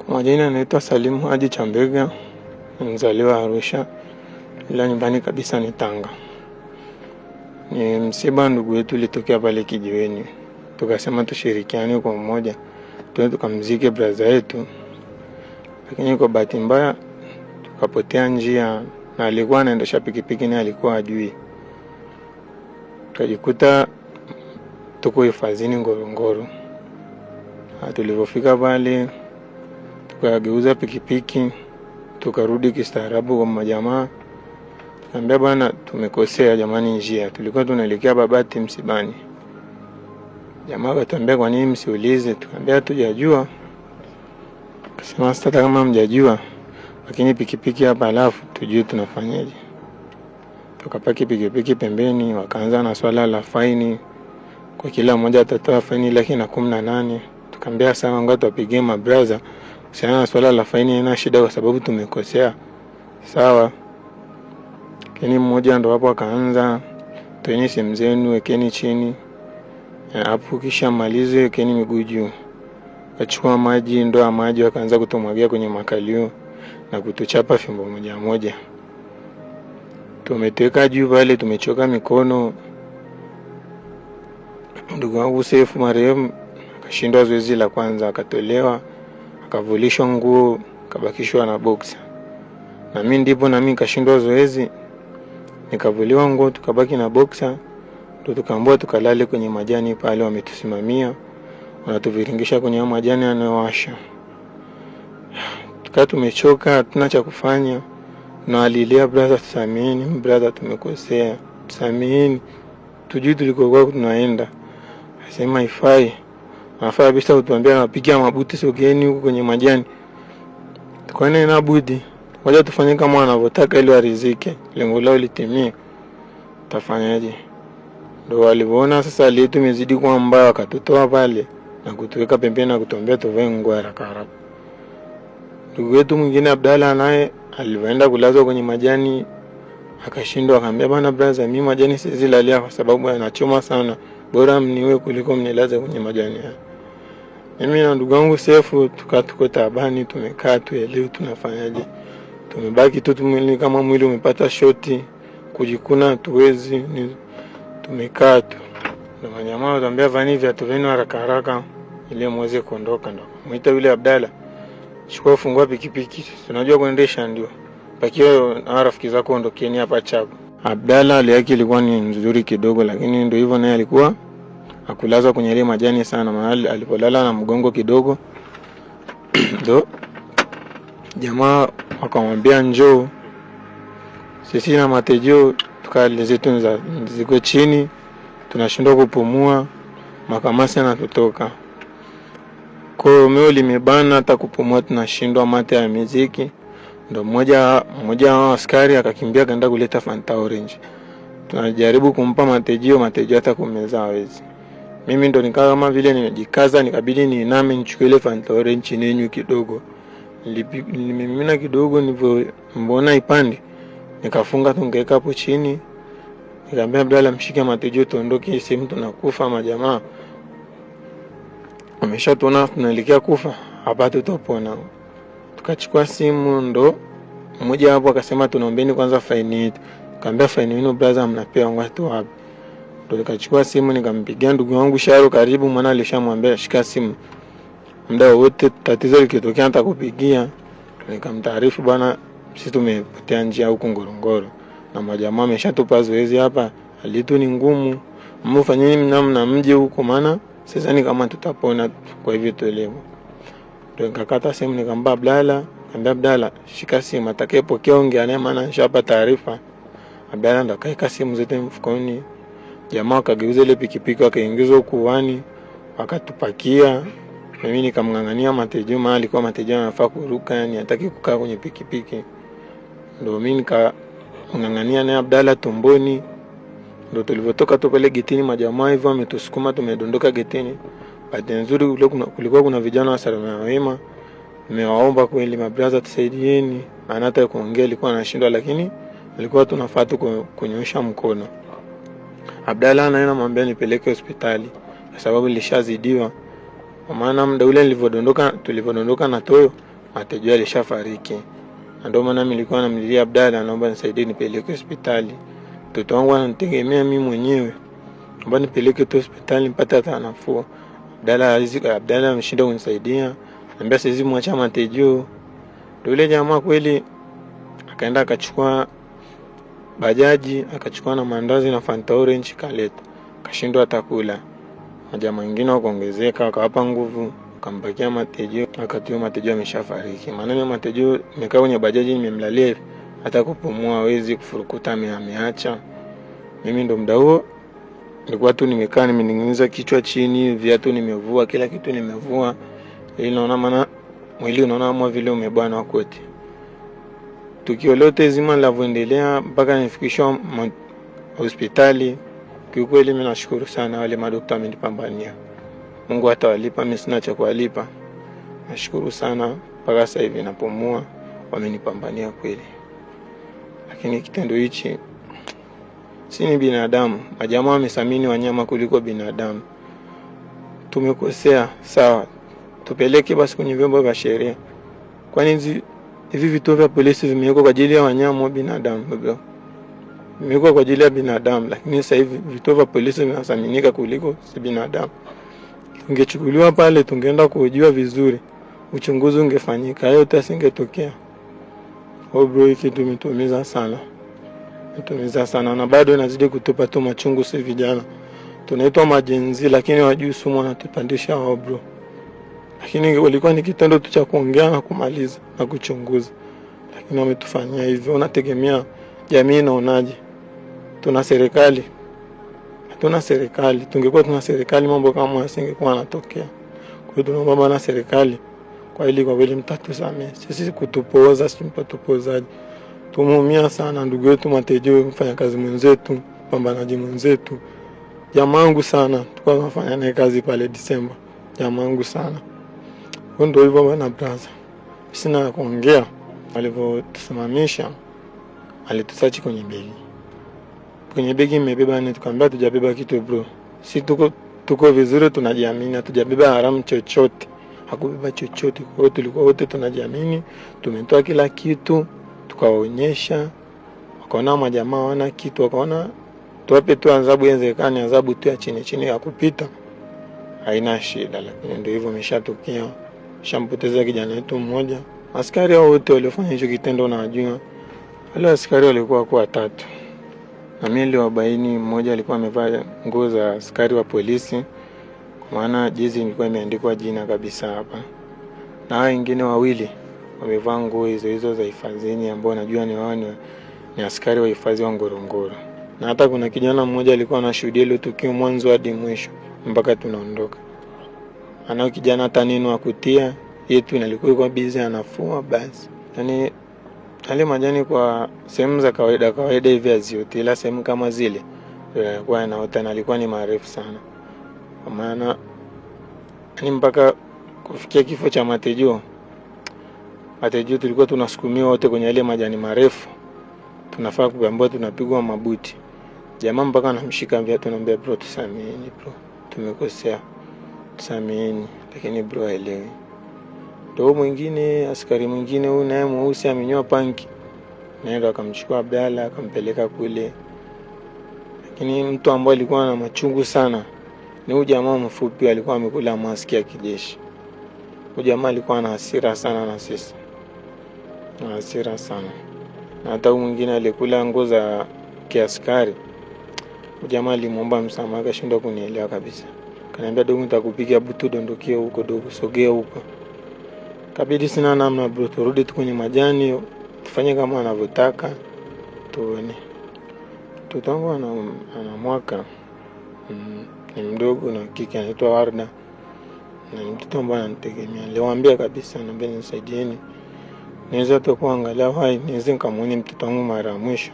Kwa majina naitwa Salimu Haji Chambega, mzaliwa Arusha, ila nyumbani kabisa ni Tanga. Ni msiba ndugu yetu ulitokea pale kijiweni. Tukasema tushirikiane kwa mmoja, tukamzike brother yetu. Lakini kwa bahati mbaya tukapotea njia, na alikuwa anaendesha pikipiki na alikuwa hajui. Tukajikuta tuko hifadhini Ngorongoro. Tulipofika pale tukageuza pikipiki, tukarudi kistaarabu kwa majamaa. Tukamwambia bwana, tumekosea jamani njia. Tulikuwa tunaelekea Babati msibani. Jamaa akatuambia kwa nini msiulize? Tukamwambia hatujajua. Akasema sasa kama mjajua, lakini pikipiki hapa alafu tujue tunafanyaje. Tukapaki pikipiki pembeni, wakaanza na swala la faini. Kwa kila mmoja atatoa faini 118. Tukamwambia sawa, ngoja tupige mabraza. Usiana swala la faini haina shida kwa sababu tumekosea. Sawa. Lakini mmoja ndo hapo akaanza, toeni simu zenu, wekeni chini. Hapo kisha malize, wekeni miguu juu. Akachukua maji, ndoo ya maji, akaanza kutumwagia kwenye makalio na kutuchapa fimbo moja moja. Tumeteka juu pale, tumechoka mikono. Ndugu wangu Sefu marehemu akashindwa zoezi la kwanza, akatolewa, akavulishwa nguo, kabakishwa na boxer. Na mimi ndipo nikashindwa zoezi, nikavuliwa nguo, tukabaki na boxer. Tukaambiwa tukalale kwenye majani pale, wametusimamia wanatuviringisha kwenye majani yanayowasha. Tukaa tumechoka, hatuna cha kufanya, na alilia brother, tusameheni brother, tumekosea, tusameheni, tujui tulikokuwa tunaenda. Asema haifai, anafaa kabisa kutuambia napiga mabuti, sogeni huko kwenye majani. Tukaona ina budi, ngoja tufanye kama wanavyotaka ili warizike, lengo lao litimie. Tafanyaje? Ndio walipoona sasa letu imezidi kuwa mbaya, wakatutoa pale na kutuweka pembeni na kutuambia tuvae nguo haraka haraka. Ndugu yetu mwingine Abdalla naye alipoenda kulazwa kwenye majani akashindwa, akamwambia bana brother, mimi majani siwezi lalia kwa sababu yanachoma sana, bora mniwe kuliko mnilaze kwenye majani haya. Mimi na ndugu wangu Sefu tuko taabani, tumekaa tuelewe tunafanyaje. Tumebaki tu tumwili kama mwili umepata shoti, kujikuna tuwezi, tumekaa tu. Na wanyama wanaambia vani vya tuveni haraka haraka ili muweze kuondoka. Ndo muita yule Abdalla, chukua fungua pikipiki, tunajua kuendesha ndio, pakio na rafiki zako ondokieni hapa chapo. Abdalla hali yake ilikuwa ni nzuri kidogo, lakini ndio hivyo naye alikuwa akulazwa kwenye ile majani sana, mahali alipolala na mgongo kidogo. Ndo jamaa akamwambia njoo. Sisi na Matejo tukaleze tunza ziko chini, tunashindwa kupumua, makamasi yanatutoka. Kwa meo limebana, hata kupumua tunashindwa, mate ya muziki. Ndo mmoja wa askari akakimbia kaenda kuleta Fanta Orange. Tunajaribu kumpa Matejo hata kumeza hawezi. Mimi ndo nikawa kama vile nimejikaza, nikabidi niiname nichukue ile Fanta Orange nenyu kidogo. Nilimimina kidogo, nivyo mbona ipande, nikafunga tungeka hapo chini. Nikamwambia Abdalla, mshike Matejo tuondoke, sisi tunakufa, majamaa ameshatuona tunaelekea kufa, hapa tutapona. Tukachukua simu, ndo mmoja hapo akasema tunaombeni kwanza faini yetu. Nikamwambia faini yenu brother mnapewa watu wapi? Ndo nikachukua simu nikampigia ndugu wangu Sharo karibu, maana alishamwambia shika simu, muda wote tatizo likitokea nitakupigia. Nikamtaarifu bwana, sisi tumepotea njia huko Ngorongoro na majamaa ameshatupa zoezi hapa, halitu ni ngumu, mfanyeni namna mje huko, maana sasa ni kama tutapona, kwa hivyo tuelewe. Ndio nikakata simu nikamwambia Abdalla, Abdalla shika simu, atakayepokea ongea naye maana nishapa taarifa. Abdalla ndo akaeka simu zote mfukoni. Jamaa akageuza ile pikipiki akaingiza ukuani, akatupakia. Mimi nikamngangania Matejo, maana alikuwa Matejo anafaa kuruka, yani hataki kukaa kwenye pikipiki. Ndio mimi nikangangania naye Abdalla tumboni. Ndio tulivotoka tu pale getini, majamaa hivyo wametusukuma, tumedondoka getini. Bahati nzuri kulikuwa kuna vijana wa Salama Wema. Nimewaomba kweli mabraza tusaidieni, maana hata kuongea alikuwa anashindwa, lakini alikuwa tunafaa tu kunyosha mkono. Abdalla anaenda mwambia nipeleke hospitali kwa sababu nilishazidiwa. Kwa maana muda ule tulivodondoka na Toyo, Matejo alishafariki. Ndio maana nilikuwa namlilia Abdalla, naomba nisaidie nipeleke hospitali. Mtoto wangu ananitegemea mimi mwenyewe. Naomba nipeleke tu hospitali mpate hata nafuu. Abdalla ameshinda kunisaidia. Anambia siwezi mwacha Matejo. Ndio yule jamaa kweli akaenda akachukua bajaji, akachukua na mandazi na Fanta Orange kaleta. Kashindwa atakula. Majamaa wengine wakaongezeka, wakawapa nguvu, akambakia Matejo, akati Matejo ameshafariki. Maana mimi Matejo nimekaa kwenye bajaji nimemlalia hivi, hata kupumua hawezi, kufurukuta ameacha. Mimi ndo muda huo nilikuwa tu nimekaa nimening'iniza kichwa chini, viatu nimevua, kila kitu nimevua. Ili naona maana mwili unaona kama vile umebana kote. Tukio lote zima linavyoendelea mpaka nifikishwa hospitali, kiukweli mimi nashukuru sana wale madaktari wamenipambania. Mungu atawalipa, mimi sina cha kuwalipa. Nashukuru sana mpaka sasa hivi napumua, wamenipambania kweli. Lakini kitendo hichi si ni binadamu. Majamaa wamesamini wanyama kuliko binadamu. Tumekosea, sawa. Tupeleke basi kwenye vyombo vya sheria. Kwani hivi vituo vya polisi vimewekwa kwa ajili ya wanyama au binadamu bro? Vimewekwa kwa ajili ya binadamu, lakini sasa hivi vituo vya polisi vinasaminika kuliko si binadamu. Tungechukuliwa pale, tungeenda kuhojiwa vizuri, uchunguzi ungefanyika, hayo tasingetokea. Bro, hiki tumetumiza sana. Tumetumiza sana na bado inazidi kutupa tu machungu sisi vijana. Tunaitwa majenzi lakini wajui sumu wanatupandisha bro. Lakini walikuwa ni kitendo tu cha kuongea na kumaliza na kuchunguza. Lakini wametufanyia hivyo. Unategemea jamii inaonaje? Tuna serikali. Hatuna serikali. Tungekuwa tuna serikali mambo kama yasingekuwa yanatokea. Kwa hiyo tunaomba bana serikali kwa ili kwa kweli mtatusamee. Sisi kutupoza, si mpatupozaji. Tumeumia sana ndugu yetu Matejo, mfanyakazi mwenzetu, pambanaji mwenzetu. Jamangu sana, tulikuwa tunafanya naye kazi pale Disemba. Jamangu sana. Ndio hivyo bwana brother. Sina kuongea. Walivyotusimamisha alitusachi kwenye begi. Kwenye begi nimebeba nini, tukamwambia tujabeba kitu bro. Si tuko vizuri, tunajiamini, hatujabeba haramu chochote. Hakubeba chochote. Kwa hiyo tulikuwa wote tunajiamini, tumetoa kila kitu, tukawaonyesha. Wakaona majamaa wana kitu, wakaona tuwape tu adhabu inawezekana, adhabu tu ya chini ya kupita. Haina shida, lakini ndio hivyo imeshatokea. Shampoteza kijana wetu mmoja. Askari hao wote waliofanya hicho kitendo na wajua. Wale askari walikuwa kwa 3. Na mimi niliwabaini, mmoja alikuwa amevaa nguo za askari wa polisi. Kwa maana jezi ilikuwa imeandikwa jina kabisa hapa. Na hao wengine 2 wamevaa nguo hizo za hifadhini ambao najua ni wao ni askari wa hifadhi wa Ngorongoro. Na hata kuna kijana mmoja alikuwa anashuhudia ile tukio mwanzo hadi mwisho mpaka tunaondoka. Anao kijana hata nini wa kutia yetu nalikuwa busy anafua basi. Yaani ale majani kwa sehemu za kawaida hivi aziote, ila sehemu kama zile kwa anaota alikuwa ni marefu sana. Kwa maana ni mpaka kufikia kifo cha Matejo tulikuwa tunasukumiwa wote kwenye ile majani marefu. Tunafaa kuambiwa tunapigwa mabuti. Jamaa mpaka anamshika viatu anamwambia bro tusameheni bro. Tumekosea. Tusameheni, lakini bro haelewi. Ndio mwingine askari mwingine huyu naye mweusi amenyoa panki. Naenda akamchukua Abdalla akampeleka kule. Lakini mtu ambaye alikuwa na machungu sana ni huyu jamaa mfupi, alikuwa amekula maski ya kijeshi. Huyu jamaa alikuwa na hasira sana na sisi. Na hasira sana. Na hata huyu mwingine alikula nguo za kiaskari. Huyu jamaa alimuomba msamaha akashindwa kunielewa kabisa. Kaniambia dogo nitakupiga butu dondokie huko dogo, sogea huko. Kabidi sina namna bro, turudi tu kwenye majani, tufanye kama anavyotaka, tuone. Tutangu ana mwaka ni mdogo na kike anaitwa Warda. Na mtoto ambaye ananitegemea. Niliwaambia kabisa naomba nisaidieni. Niweza tu kuangalia hai, niweze nikamuone mtoto wangu mara ya mwisho.